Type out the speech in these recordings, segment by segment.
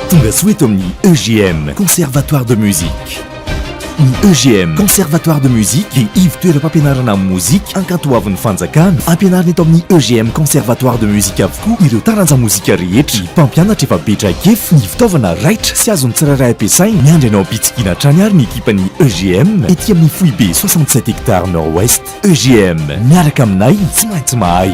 Tonga souhaite omni EGM, Conservatoire de musique. Ny EGM, Conservatoire de musique dia ivy toeram-pampianarana amin'ny mozika ankatoavin'ny fanjakana. Ampianarina eto amin'ny EGM Conservatoire de musique avokoa ireo taranja mozika rehetra. Ny mpampianatra efa betrakefo, ny fitaovana raitra sy azony tsirairay ampiasaina. Miandry ianao ambitsikina hatrany ary ny ekipan'ny EGM ety amin'ny Foibe 67 hectares nord-ouest. EGM, miaraka aminay tsy maintsy mahay.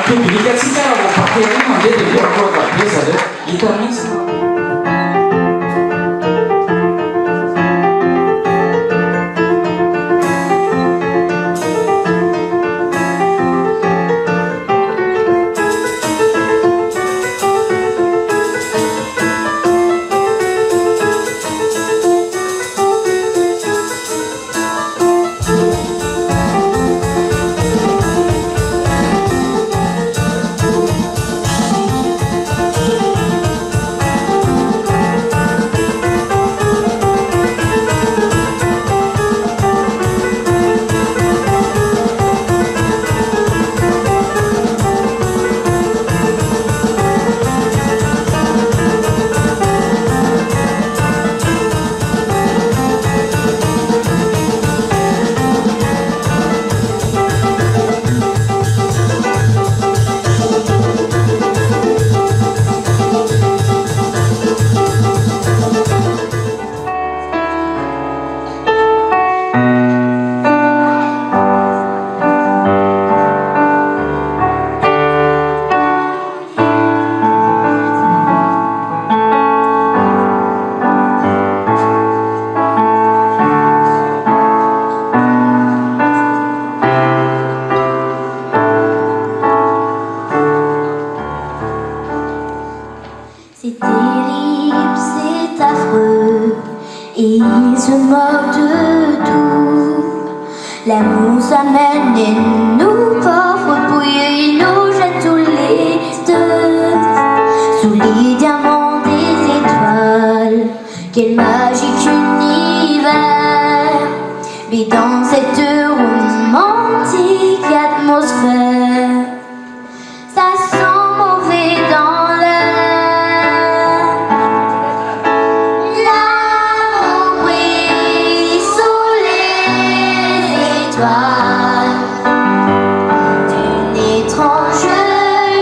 Publikatsika vapakery mandeha dia miarakoaka be zareo hita mihitsy. C'est terrible, c'est affreux, et il se moque de tout. L'amour s'amène et nous porte puis il nous jette tous les deux sous les diamants des étoiles. Quel magique univers, mais dans cette romantique atmosphère, ça sent mauvais dans l'air. L'amour brille sous les étoiles d'une étrange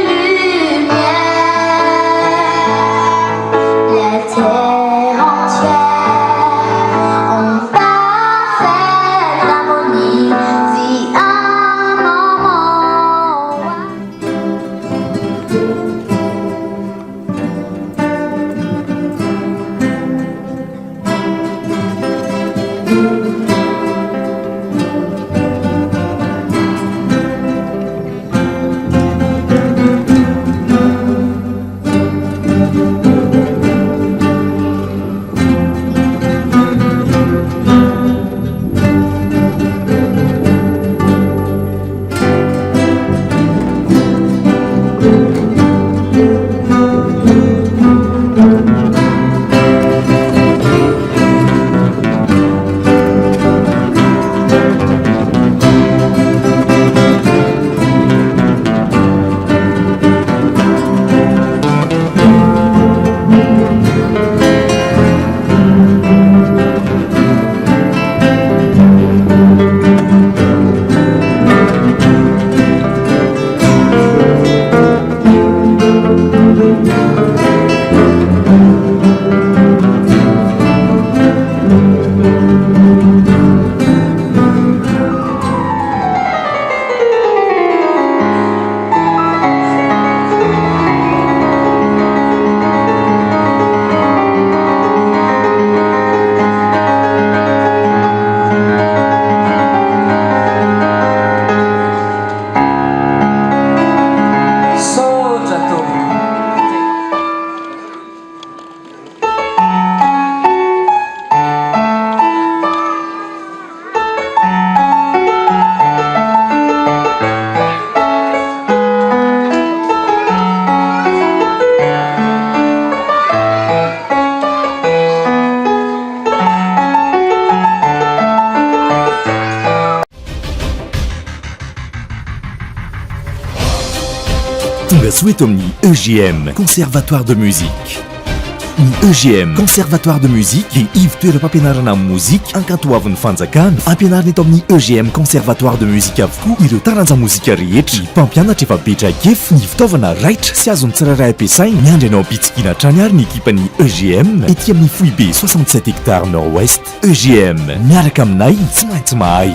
lumière. La terre entière en parfaite harmonie vit un moment. tonga soeto amin'ny EGM conservatoire de musique. Ny EGM conservatoire de musique dia ivy toeram-pampianarana amin'ny mozika ankatoavin'ny fanjakana. Ampianarina eto amin'ny EGM conservatoire de musique avokoa ireo taranja mozika rehetra. Ny mpampianatra efa betrakefy, ny fitaovana raitra sy azony tsirairay ampiasaina. Miandry ianao ampitsikiana hatrany ary ny ekipan'ny EGM ety amin'ny Foibe 67 hectares nord-ouest. EGM miaraka aminay tsy maintsy mahay.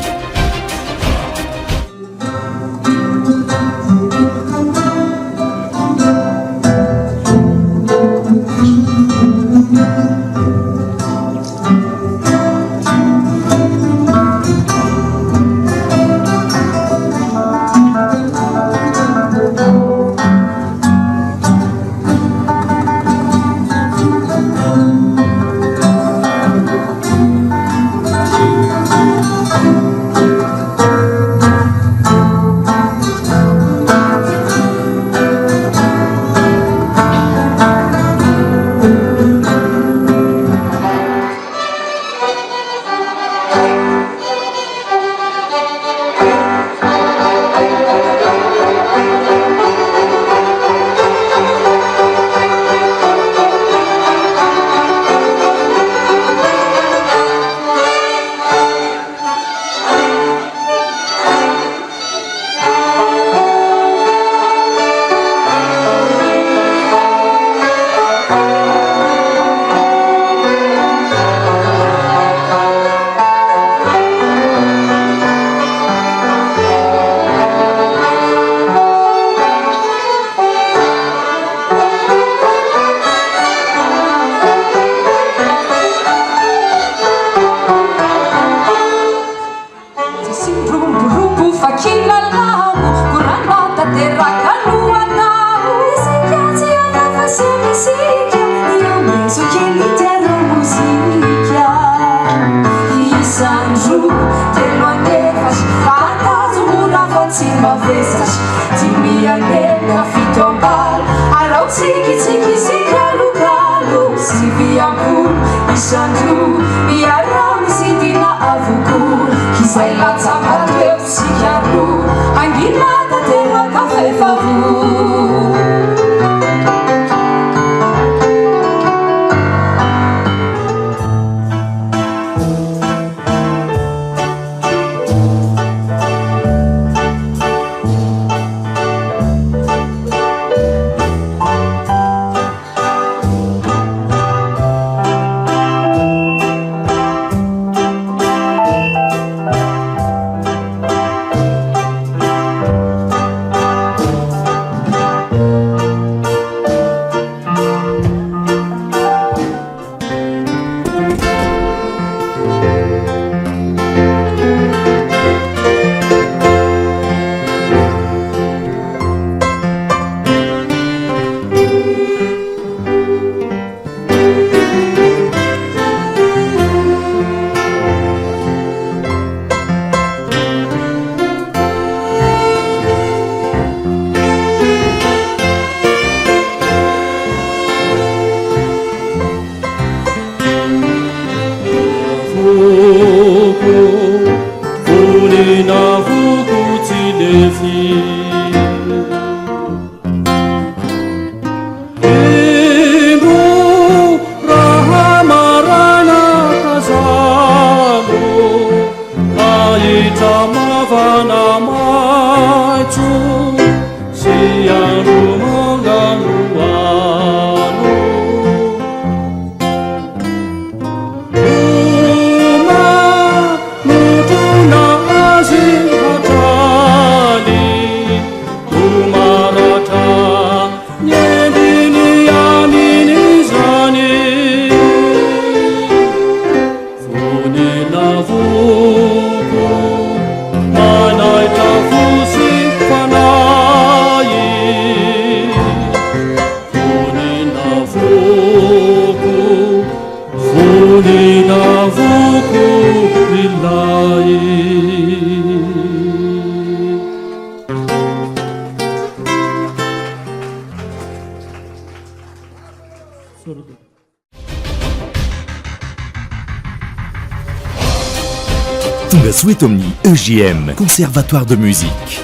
tonga soeto amin'ny EGM conservatoire de musique.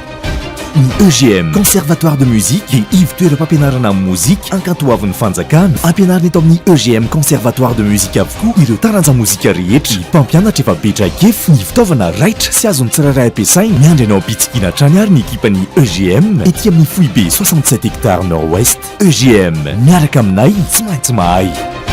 Ny EGM Conservatoire de musique dia ivy-toeram-pampianarana amin'ny mozika ankatoavin'ny fanjakana ampianarina eto amin'ny EGM Conservatoire de musique avokoa ireo taranja mozika rehetra. Ny mpampianatra efa betrakefo, ny fitaovana raitra sy azony tsirairay ampiasaina. Miandry anao ampitsikina hatrany ary ny ekipan'ny EGM etỳ amin'ny Foibe 67 hectares nord-ouest. EGM miaraka aminay tsy maintsy mahay.